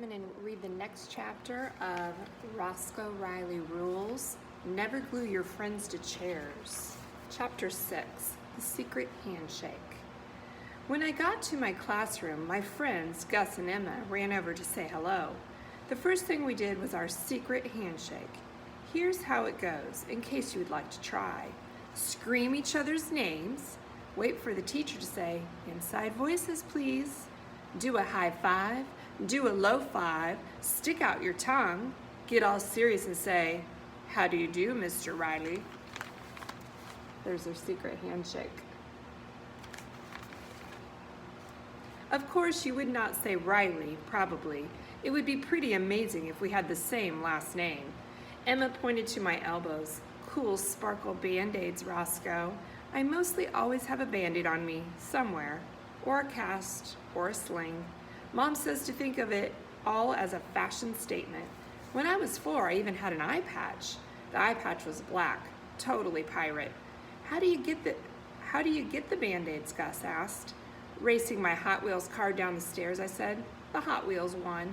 I'm going to read the next chapter of Roscoe Riley Rules. Never glue your friends to chairs. Chapter 6, The Secret Handshake. When I got to my classroom, my friends, Gus and Emma, ran over to say hello. The first thing we did was our secret handshake. Here's how it goes, in case you would like to try. Scream each other's names. Wait for the teacher to say, inside voices, please. Do a high five. Do a low five. Stick out your tongue. Get all serious and say, how do you do, Mr. Riley? There's their secret handshake. Of course, you would not say Riley, probably. It would be pretty amazing if we had the same last name. Emma pointed to my elbows. Cool sparkle Band-Aids, Roscoe. I mostly always have a Band-Aid on me, somewhere, or a cast, or a sling. Mom says to think of it all as a fashion statement. When I was 4, I even had an eye patch. The eye patch was black, totally pirate. How do you get the Band-Aids, Gus asked. Racing my Hot Wheels car down the stairs, I said. The Hot Wheels won.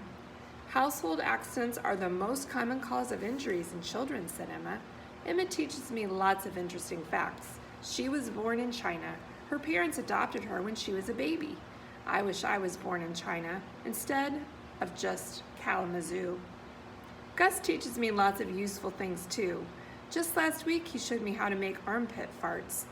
Household accidents are the most common cause of injuries in children, said Emma. Emma teaches me lots of interesting facts. She was born in China. Her parents adopted her when she was a baby. I wish I was born in China instead of just Kalamazoo. Gus teaches me lots of useful things too. Just last week he showed me how to make armpit farts.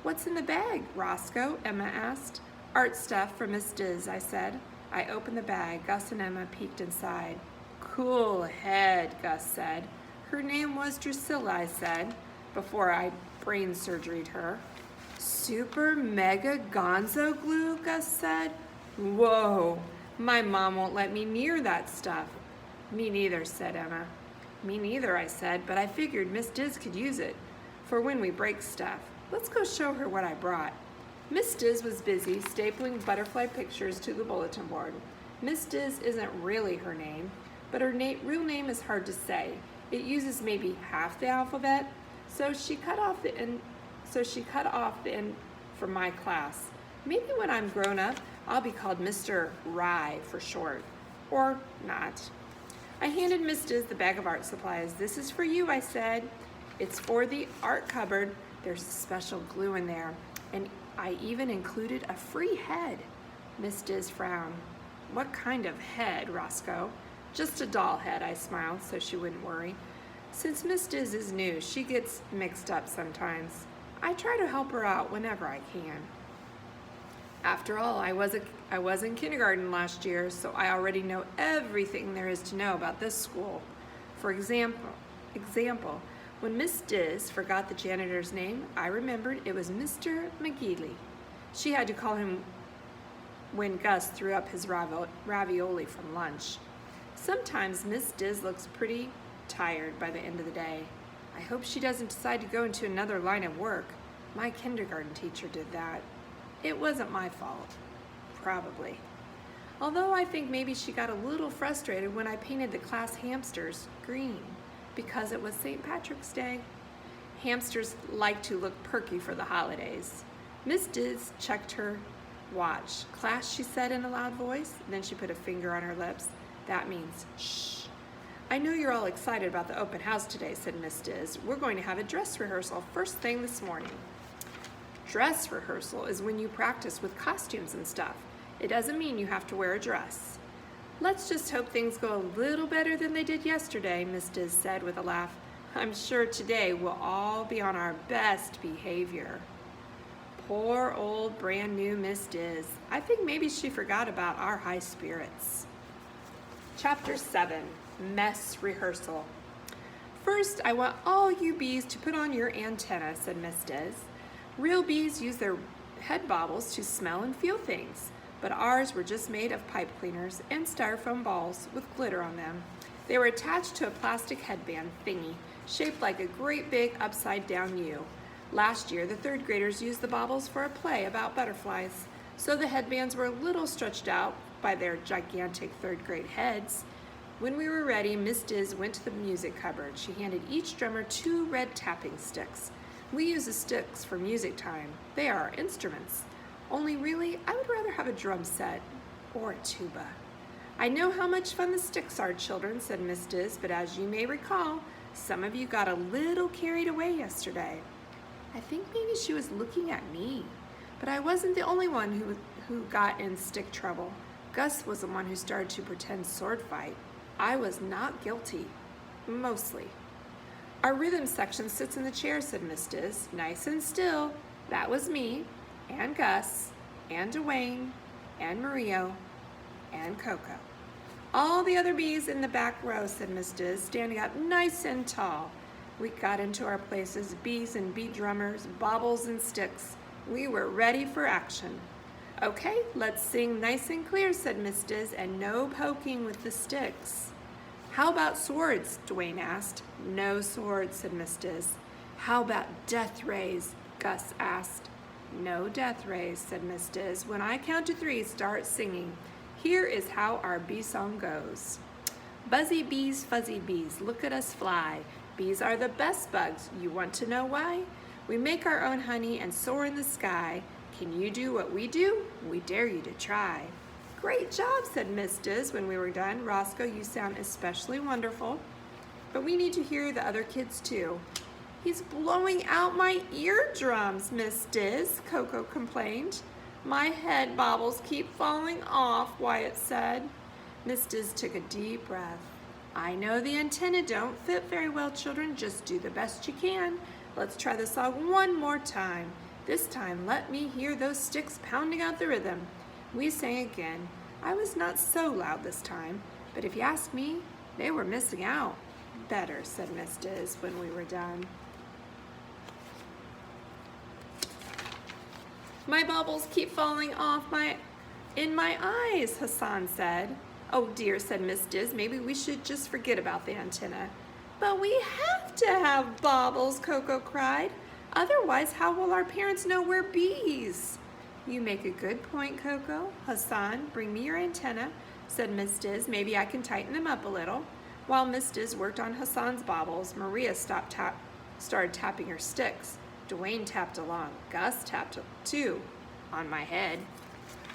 What's in the bag, Roscoe? Emma asked. Art stuff for Miss Diz, I said. I opened the bag. Gus and Emma peeked inside. Cool head, Gus said. Her name was Drusilla, I said, before I brain surgery'd her. Super mega gonzo glue, Gus said. Whoa, my mom won't let me near that stuff. Me neither, said Emma. Me neither, I said, but I figured Miss Diz could use it for when we break stuff. Let's go show her what I brought. Miss Diz was busy stapling butterfly pictures to the bulletin board. Miss Diz isn't really her name, but her real name is hard to say. It uses maybe half the alphabet, so she cut off the end for my class. Maybe when I'm grown up, I'll be called Mr. Rye for short, or not. I handed Miss Diz the bag of art supplies. This is for you, I said. It's for the art cupboard. There's special glue in there, and I even included a free head. Miss Diz frowned. What kind of head, Roscoe? Just a doll head, I smiled so she wouldn't worry. Since Miss Diz is new, she gets mixed up sometimes. I try to help her out whenever I can. After all, I was in kindergarten last year, so I already know everything there is to know about this school. For example, when Miss Diz forgot the janitor's name, I remembered it was Mr. McGeely. She had to call him when Gus threw up his ravioli from lunch. Sometimes Miss Diz looks pretty tired by the end of the day. I hope she doesn't decide to go into another line of work. My kindergarten teacher did that. It wasn't my fault, probably. Although I think maybe she got a little frustrated when I painted the class hamsters green because it was St. Patrick's Day. Hamsters like to look perky for the holidays. Miss Diz checked her watch. Class, she said in a loud voice. Then she put a finger on her lips. That means shh. I know you're all excited about the open house today, said Miss Diz. We're going to have a dress rehearsal first thing this morning. Dress rehearsal is when you practice with costumes and stuff. It doesn't mean you have to wear a dress. Let's just hope things go a little better than they did yesterday, Miss Diz said with a laugh. I'm sure today we'll all be on our best behavior. Poor old brand new Miss Diz. I think maybe she forgot about our high spirits. Chapter 7, Mess Rehearsal. First, I want all you bees to put on your antenna, said Miss Diz. Real bees use their head bobbles to smell and feel things, but ours were just made of pipe cleaners and styrofoam balls with glitter on them. They were attached to a plastic headband thingy, shaped like a great big upside-down U. Last year, the third graders used the bobbles for a play about butterflies, so the headbands were a little stretched out by their gigantic third grade heads. When we were ready, Miss Diz went to the music cupboard. She handed each drummer 2 red tapping sticks. We use the sticks for music time. They are our instruments. Only really, I would rather have a drum set or a tuba. I know how much fun the sticks are, children, said Miss Diz, but as you may recall, some of you got a little carried away yesterday. I think maybe she was looking at me, but I wasn't the only one who got in stick trouble. Gus was the one who started to pretend sword fight. I was not guilty, mostly. Our rhythm section sits in the chair, said Miss Diz, nice and still. That was me, and Gus, and Dwayne, and Mario, and Coco. All the other bees in the back row, said Miss Diz, standing up nice and tall. We got into our places, bees and beat drummers, baubles and sticks. We were ready for action. Okay, let's sing nice and clear, said Miss Diz, and no poking with the sticks. How about swords? Dwayne asked. No swords, said Miss Diz. How about death rays? Gus asked. No death rays, said Miss Diz. When I count to 3, start singing. Here is how our bee song goes. Buzzy bees, fuzzy bees, look at us fly. Bees are the best bugs. You want to know why? We make our own honey and soar in the sky. Can you do what we do? We dare you to try. Great job, said Miss Diz when we were done. Roscoe, you sound especially wonderful. But we need to hear the other kids too. He's blowing out my eardrums, Miss Diz, Coco complained. My head bobbles keep falling off, Wyatt said. Miss Diz took a deep breath. I know the antennae don't fit very well, children. Just do the best you can. Let's try the song one more time. This time, let me hear those sticks pounding out the rhythm. We sang again. I was not so loud this time, but if you ask me, they were missing out. Better, said Miss Diz when we were done. My bubbles keep falling off in my eyes, Hassan said. Oh dear, said Miss Diz, maybe we should just forget about the antenna. But we have to have baubles, Coco cried. Otherwise, how will our parents know we're bees? You make a good point, Coco. Hassan, bring me your antenna, said Miss Diz. Maybe I can tighten them up a little. While Miss Diz worked on Hassan's baubles, Maria started tapping her sticks. Dwayne tapped along. Gus tapped too, on my head.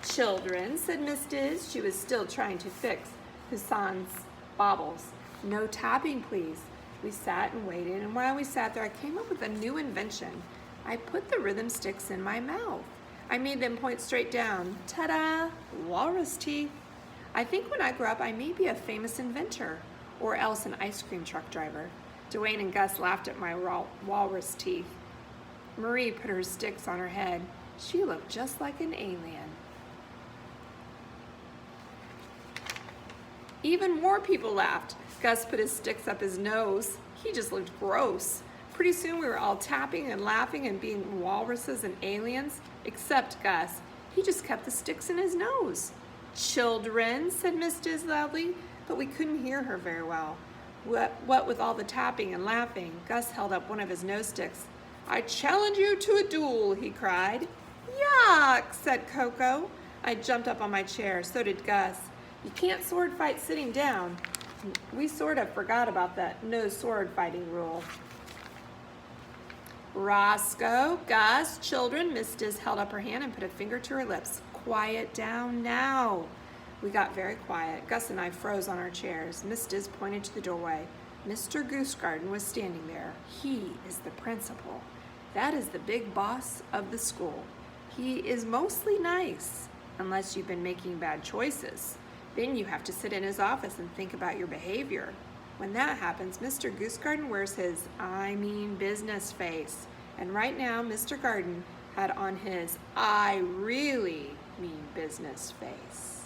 Children, said Miss Diz. She was still trying to fix Hassan's baubles. No tapping, please. We sat and waited, and while we sat there, I came up with a new invention. I put the rhythm sticks in my mouth. I made them point straight down. Ta-da! Walrus teeth. I think when I grow up, I may be a famous inventor, or else an ice cream truck driver. Dwayne and Gus laughed at my walrus teeth. Marie put her sticks on her head. She looked just like an alien. Even more people laughed. Gus put his sticks up his nose. He just looked gross. Pretty soon we were all tapping and laughing and being walruses and aliens, except Gus. He just kept the sticks in his nose. Children, said Miss Diz loudly, but we couldn't hear her very well. What with all the tapping and laughing, Gus held up one of his nose sticks. I challenge you to a duel, he cried. Yuck, said Coco. I jumped up on my chair, so did Gus. You can't sword fight sitting down. We sort of forgot about that no sword fighting rule. Roscoe, Gus, children, Miss Diz held up her hand and put a finger to her lips. Quiet down now. We got very quiet. Gus and I froze on our chairs. Miss Diz pointed to the doorway. Mr. Goosegarden was standing there. He is the principal. That is the big boss of the school. He is mostly nice, unless you've been making bad choices. Then you have to sit in his office and think about your behavior. When that happens, Mr. Goosegarden wears his I mean business face. And right now, Mr. Garden had on his I really mean business face.